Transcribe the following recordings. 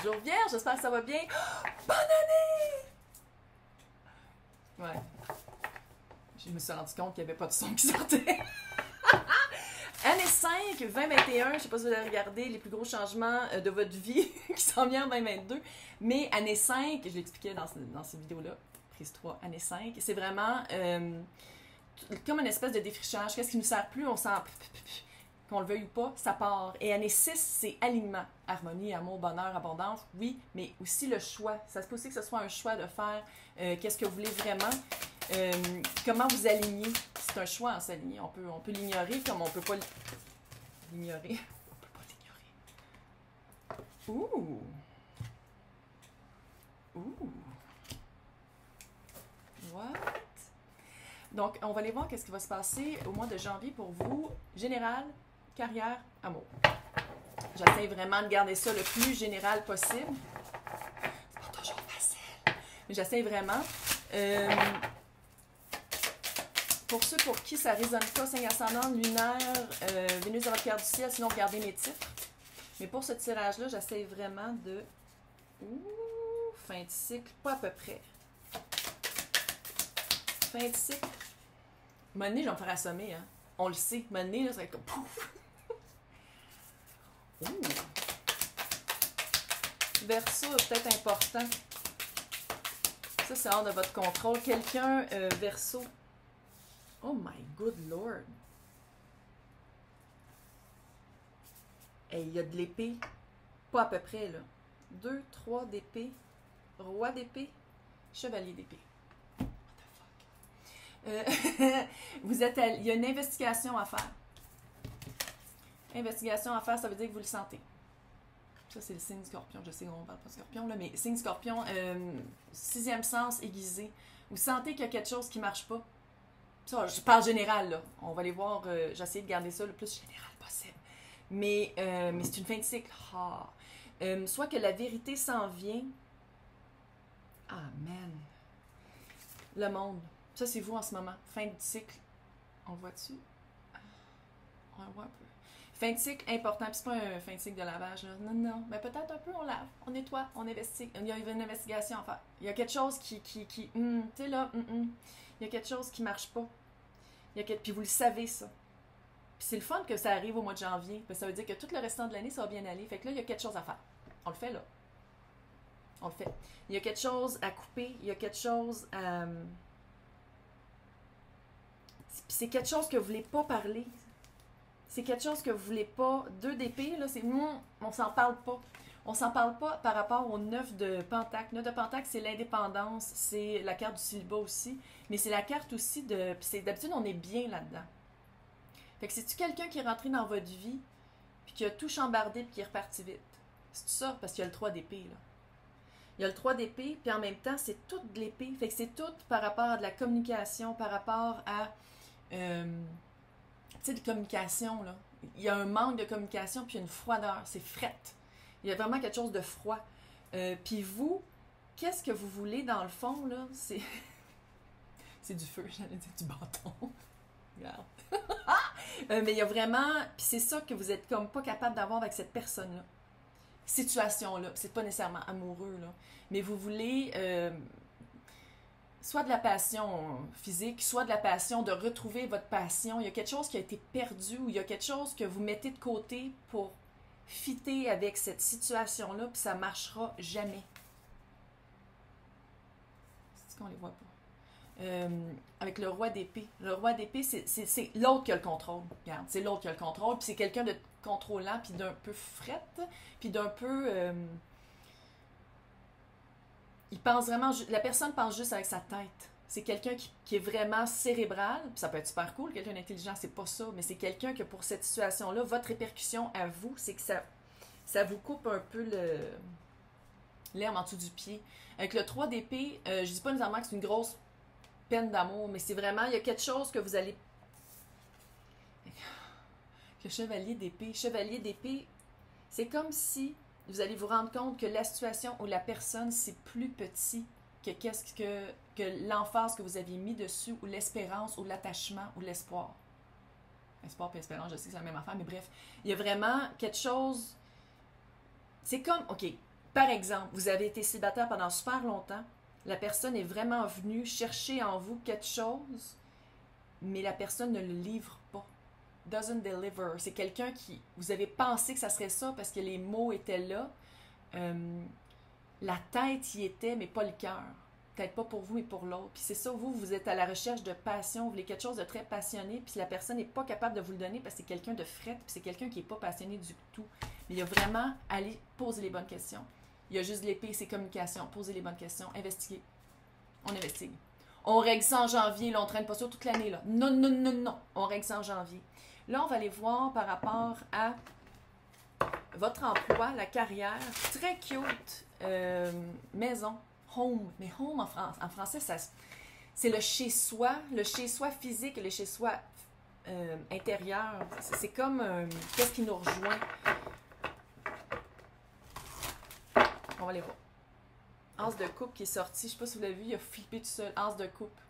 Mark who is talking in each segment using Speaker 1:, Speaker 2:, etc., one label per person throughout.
Speaker 1: Bonjour Vierge, j'espère que ça va bien. Oh, bonne année! Ouais. Je me suis rendu compte qu'il n'y avait pas de son qui sortait. Année 5, 2021, je ne sais pas si vous avez regardé les plus gros changements de votre vie qui s'en viennent en 2022, mais année 5, je l'expliquais dans cette vidéo-là, prise 3, année 5, c'est vraiment comme une espèce de défrichage. Qu'est-ce qui nous sert plus, on sent, qu'on le veuille ou pas, ça part. Et année 6, c'est alignement, harmonie, amour, bonheur, abondance, oui, mais aussi le choix. Ça se peut aussi que ce soit un choix de faire qu'est-ce que vous voulez vraiment. Comment vous alignez. C'est un choix en s'aligner. On peut l'ignorer comme on peut pas l'ignorer. On peut pas l'ignorer. Ouh! Ouh! What? Donc, on va aller voir qu'est-ce qui va se passer au mois de janvier pour vous. Général, carrière, amour. J'essaie vraiment de garder ça le plus général possible. C'est pas toujours facile. Mais j'essaie vraiment. Pour ceux pour qui ça ne résonne pas, signe ascendant, lunaire, Vénus dans votre carte du ciel, sinon regardez mes titres. Mais pour ce tirage-là, j'essaie vraiment de... Ouh, fin de cycle, pas à peu près. Fin de cycle. Monnaie, je vais me faire assommer, hein. On le sait. Monnaie, là, ça va être comme pouf. Ouh. Verseau, peut-être important. Ça, c'est hors de votre contrôle. Quelqu'un, Verseau. Oh my good lord. Hey, il y a de l'épée. Pas à peu près, là. 2, 3 d'épée. Roi d'épée. Chevalier d'épée. What the fuck? Il y a une investigation à faire. Investigation à faire, ça veut dire que vous le sentez. Ça, c'est le signe scorpion. Je sais qu'on parle pas de scorpion, là, mais signe scorpion, sixième sens aiguisé. Vous sentez qu'il y a quelque chose qui marche pas. Ça, je parle général, là. On va aller voir, j'essaie de garder ça le plus général possible. Mais c'est une fin de cycle. Ah. Soit que la vérité s'en vient. Amen. Le monde. Ça, c'est vous en ce moment. Fin de cycle. On le voit-tu? On le voit un peu. Fin de cycle important. Puis c'est pas un fin de cycle de lavage, là. Non, non. Mais peut-être un peu, on lave. On nettoie. On investigue. Il y a une investigation à faire. Il y a quelque chose qui tu sais, là, il y a quelque chose qui marche pas. Puis vous le savez, ça. Puis c'est le fun que ça arrive au mois de janvier. Parce que ça veut dire que tout le restant de l'année, ça va bien aller. Fait que là, il y a quelque chose à faire. On le fait, là. On le fait. Il y a quelque chose à couper. Il y a quelque chose à... Puis c'est quelque chose que vous voulez pas parler. C'est quelque chose que vous voulez pas... 2 d'épée, là, c'est... on s'en parle pas. On s'en parle pas par rapport au 9 de Pentacle. 9 de Pentacle, c'est l'indépendance, c'est la carte du célibat aussi, mais c'est la carte aussi de... D'habitude, on est bien là-dedans. Fait que c'est-tu quelqu'un qui est rentré dans votre vie, puis qui a tout chambardé, puis qui est reparti vite? C'est ça, parce qu'il y a le 3 d'épée, là. Il y a le 3 d'épée, puis en même temps, c'est tout de l'épée. Fait que c'est tout par rapport à de la communication, par rapport à... tu sais, de communication, là. Il y a un manque de communication, puis une froideur. C'est frette. Il y a vraiment quelque chose de froid. Puis vous, qu'est-ce que vous voulez dans le fond, là? C'est du feu, j'allais dire du bâton. Regarde. Mais il y a vraiment... Puis c'est ça que vous êtes comme pas capable d'avoir avec cette personne-là. Situation-là. C'est pas nécessairement amoureux, là. Mais vous voulez... soit de la passion physique, soit de la passion de retrouver votre passion. Il y a quelque chose qui a été perdu ou il y a quelque chose que vous mettez de côté pour fitter avec cette situation-là, puis ça ne marchera jamais. C'est qu'on les voit pas. Avec le roi d'épée. Le roi d'épée, c'est l'autre qui a le contrôle. Regarde, c'est l'autre qui a le contrôle, puis c'est quelqu'un de contrôlant, puis d'un peu frette, puis d'un peu... il pense vraiment... La personne pense juste avec sa tête. C'est quelqu'un qui est vraiment cérébral, puis ça peut être super cool, quelqu'un d'intelligent, c'est pas ça, mais c'est quelqu'un que pour cette situation-là, votre répercussion à vous, c'est que ça vous coupe un peu l'herbe en dessous du pied. Avec le 3 d'épée, je dis pas nécessairement que c'est une grosse peine d'amour, mais c'est vraiment, il y a quelque chose que vous allez... Le chevalier d'épée. Chevalier d'épée, c'est comme si vous allez vous rendre compte que la situation ou la personne, c'est plus petit que l'emphase que vous aviez mis dessus, ou l'espérance, ou l'attachement, ou l'espoir. Espoir et espérance, je sais que c'est la même affaire, mais bref. Il y a vraiment quelque chose... C'est comme... OK, Par exemple, vous avez été célibataire pendant super longtemps, la personne est vraiment venue chercher en vous quelque chose, mais la personne ne le livre pas. Doesn't deliver. C'est quelqu'un qui, vous avez pensé que ça serait ça parce que les mots étaient là. La tête y était, mais pas le cœur. Peut-être pas pour vous, mais pour l'autre. Puis c'est ça, vous êtes à la recherche de passion, vous voulez quelque chose de très passionné, puis la personne n'est pas capable de vous le donner parce que c'est quelqu'un de fret, puis c'est quelqu'un qui n'est pas passionné du tout. Mais il y a vraiment à aller poser les bonnes questions. Il y a juste l'épée, c'est communication. Poser les bonnes questions, investiguer. On investigue. On règle ça en janvier, là, on ne traîne pas ça toute l'année, là. Non, non, non, non. On règle ça en janvier. Là, on va aller voir par rapport à votre emploi, la carrière. Très cute. Maison. Home. Mais home en français, c'est le chez-soi physique et le chez-soi intérieur. C'est comme qu'est-ce qui nous rejoint. On va aller voir. As de coupe qui est sorti. Je ne sais pas si vous l'avez vu, il a flippé tout seul. As de coupe.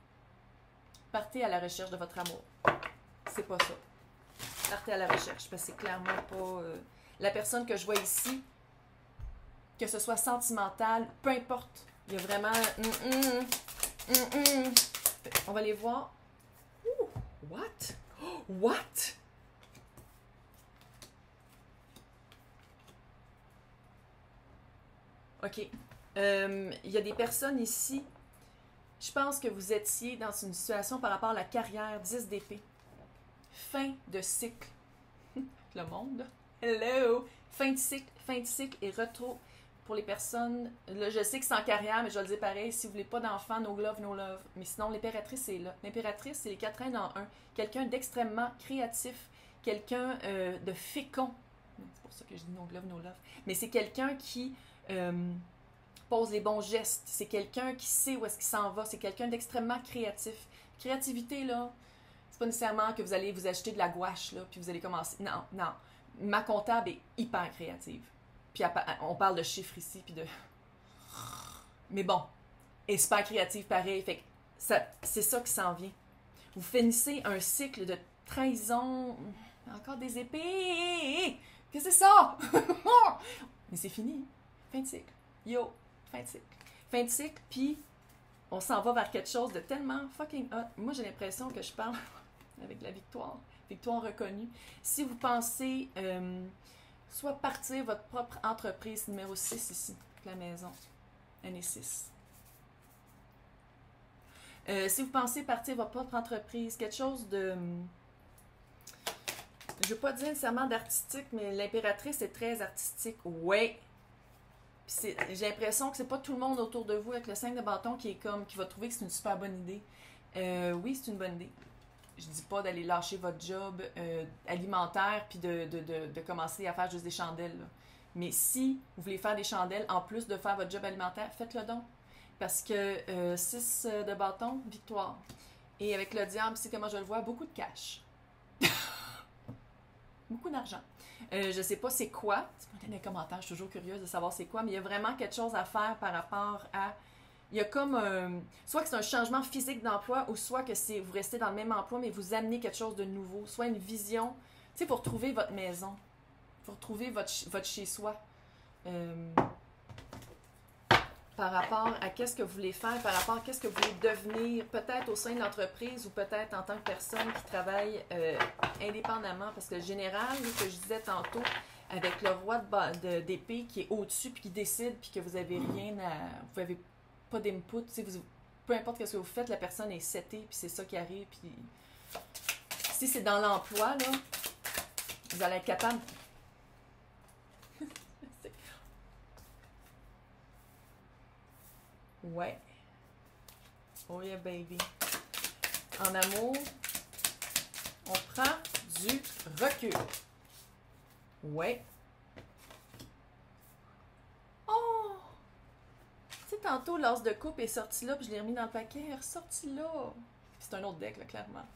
Speaker 1: Partez à la recherche de votre amour. C'est pas ça. Partez à la recherche, parce que c'est clairement pas la personne que je vois ici, que ce soit sentimental, peu importe. Il y a vraiment... On va les voir. Ouh, what? Oh, what? OK. Il y a des personnes ici, je pense que vous étiez dans une situation par rapport à la carrière, 10 d'épée. Fin de cycle. Le monde. Hello! Fin de cycle et retour pour les personnes. Là, je sais que c'est en carrière, mais je vais le dire pareil. Si vous voulez pas d'enfants, no love, no love. Mais sinon, l'impératrice est là. L'impératrice, c'est les 4 reines en un. Quelqu'un d'extrêmement créatif. Quelqu'un de fécond. C'est pour ça que je dis no love, no love. Mais c'est quelqu'un qui pose les bons gestes. C'est quelqu'un qui sait où est-ce qu'il s'en va. C'est quelqu'un d'extrêmement créatif. Créativité, là, c'est pas nécessairement que vous allez vous acheter de la gouache, là, puis vous allez commencer. Non, non. Ma comptable est hyper créative. Puis on parle de chiffres ici, puis de... Mais bon, elle est super créative pareil. Fait que c'est ça qui s'en vient. Vous finissez un cycle de trahison. Encore des épées. Qu'est-ce que c'est ça? Mais c'est fini. Fin de cycle. Yo, fin de cycle. Fin de cycle, puis on s'en va vers quelque chose de tellement fucking hot. Moi, j'ai l'impression que je parle avec la victoire. Victoire reconnue. Si vous pensez soit partir votre propre entreprise, numéro 6 ici, la maison. Année 6. Si vous pensez partir votre propre entreprise, quelque chose de... Je ne veux pas dire nécessairement d'artistique, mais l'impératrice est très artistique. Ouais. J'ai l'impression que c'est pas tout le monde autour de vous avec le 5 de bâton qui va trouver que c'est une super bonne idée. Oui, c'est une bonne idée. Je dis pas d'aller lâcher votre job alimentaire puis de commencer à faire juste des chandelles. Là. Mais si vous voulez faire des chandelles en plus de faire votre job alimentaire, faites-le donc. Parce que 6 de bâton, victoire. Et avec le diable, c'est comment je le vois, beaucoup de cash. Beaucoup d'argent. Je sais pas c'est quoi. Dites-moi dans les commentaires, je suis toujours curieuse de savoir c'est quoi, mais il y a vraiment quelque chose à faire par rapport à... Il y a comme soit que c'est un changement physique d'emploi ou soit que c'est vous restez dans le même emploi mais vous amenez quelque chose de nouveau, soit une vision, tu sais, pour retrouver votre maison, pour retrouver votre chez-soi. Par rapport à qu'est-ce que vous voulez faire, par rapport à qu'est-ce que vous voulez devenir, peut-être au sein de l'entreprise ou peut-être en tant que personne qui travaille indépendamment. Parce que le général, que je disais tantôt, avec le roi d'épée qui est au-dessus puis qui décide puis que vous avez rien à... Vous n'avez pas d'input, peu importe ce que vous faites, la personne est setée puis c'est ça qui arrive. Puis si c'est dans l'emploi, là, vous allez être capable... Ouais. Oh yeah, baby. En amour, on prend du recul. Ouais. Oh! Tu sais, tantôt, l'as de coupe est sorti là, puis je l'ai remis dans le paquet. Elle est ressortie là. C'est un autre deck, là, clairement.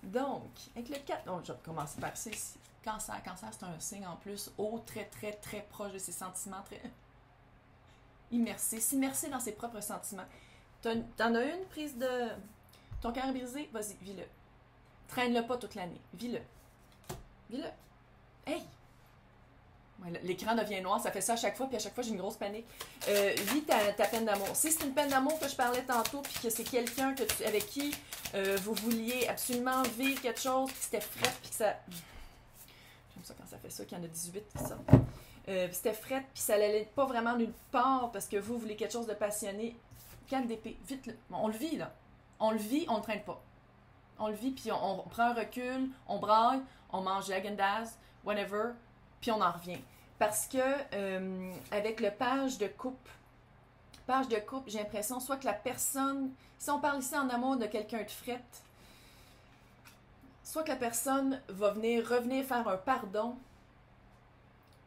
Speaker 1: Donc, avec le 4... Donc, je vais commencer par ça ici. Cancer. Cancer, c'est un signe en plus haut, très, très, très proche de ses sentiments, très... Immersé, s'immerser dans ses propres sentiments. T'en as une prise de... Ton cœur est brisé? Vas-y, vis-le. Traîne-le pas toute l'année. Vis-le. Vis-le. Hey! Ouais, l'écran devient noir, ça fait ça à chaque fois, puis à chaque fois j'ai une grosse panique. Vis ta peine d'amour. Si c'est une peine d'amour que je parlais tantôt, puis que c'est quelqu'un avec qui vous vouliez absolument vivre quelque chose, puis c'était frais, puis que ça... J'aime ça quand ça fait ça, qu'il y en a 18 qui sortent. Puis c'était frais, puis ça n'allait pas vraiment nulle part, parce que vous voulez quelque chose de passionné. 4 d'épée, vite, là. On le vit, là. On le vit, on ne le traîne pas. On le vit, puis on prend un recul, on braille, on mange de Häagen-Dazs, whatever, puis on en revient. Parce que avec le page de coupe, j'ai l'impression soit que la personne, si on parle ici en amour de quelqu'un de frette, soit que la personne va revenir faire un pardon,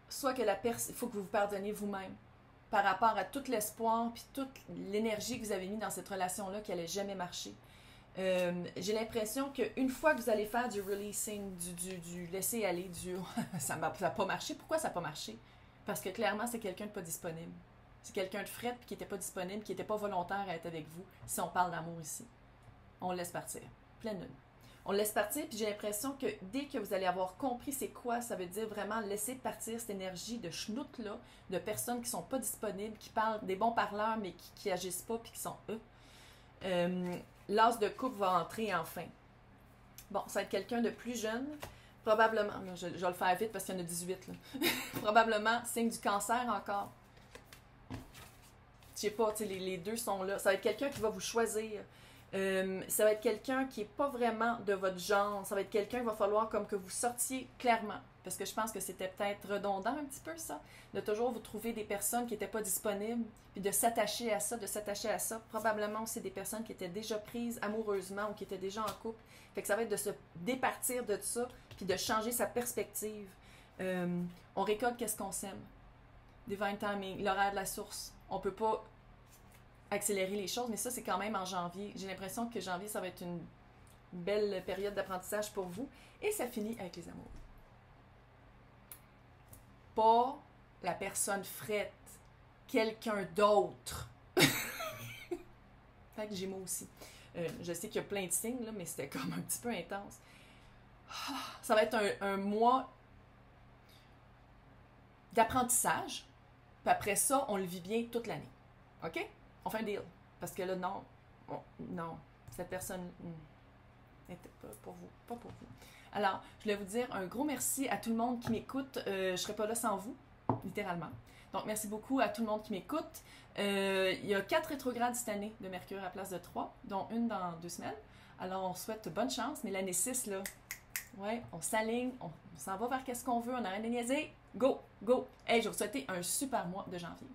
Speaker 1: soit que il faut que vous vous pardonniez vous-même par rapport à tout l'espoir puis toute l'énergie que vous avez mis dans cette relation-là qui n'allait jamais marcher. J'ai l'impression qu'une fois que vous allez faire du releasing, du laisser aller, ça n'a pas marché. Pourquoi ça n'a pas marché? Parce que clairement, c'est quelqu'un de pas disponible. C'est quelqu'un de frette qui n'était pas disponible, qui n'était pas volontaire à être avec vous, si on parle d'amour ici. On le laisse partir. Pleine lune. On le laisse partir, puis j'ai l'impression que dès que vous allez avoir compris c'est quoi, ça veut dire vraiment laisser partir cette énergie de schnout-là, de personnes qui ne sont pas disponibles, qui parlent des bons parleurs, mais qui n'agissent pas, puis qui sont eux. L'as de coupe va entrer enfin. Bon, ça va être quelqu'un de plus jeune, probablement, je vais le faire vite parce qu'il y en a 18, là. Probablement, signe du cancer encore. Je sais pas, les deux sont là. Ça va être quelqu'un qui va vous choisir. Ça va être quelqu'un qui n'est pas vraiment de votre genre. Ça va être quelqu'un qu'il va falloir comme que vous sortiez clairement. Parce que je pense que c'était peut-être redondant un petit peu ça. De toujours vous trouver des personnes qui n'étaient pas disponibles. Puis de s'attacher à ça, Probablement aussi des personnes qui étaient déjà prises amoureusement ou qui étaient déjà en couple. Fait que ça va être de se départir de ça. Puis de changer sa perspective. On récolte qu'est-ce qu'on sème. Divine timing, l'horaire de la source. On peut pas accélérer les choses, mais ça, c'est quand même en janvier. J'ai l'impression que janvier, ça va être une belle période d'apprentissage pour vous. Et ça finit avec les amours. Pas la personne frette, quelqu'un d'autre. Fait que Gémeaux aussi. Je sais qu'il y a plein de signes, là, mais c'était comme un petit peu intense. Ça va être un mois d'apprentissage. Puis après ça, on le vit bien toute l'année. OK? On fait un deal. Parce que là, non, cette personne n'était pas pour vous. Pas pour vous. Alors, je voulais vous dire un gros merci à tout le monde qui m'écoute. Je ne serais pas là sans vous, littéralement. Donc, merci beaucoup à tout le monde qui m'écoute. Il y a 4 rétrogrades cette année de Mercure à la place de 3, dont une dans 2 semaines. Alors, on souhaite bonne chance. Mais l'année 6, là, ouais, on s'aligne, on s'en va vers qu'est-ce qu'on veut, on a rien à niaiser. Go, go! Hey, je vais vous souhaiter un super mois de janvier.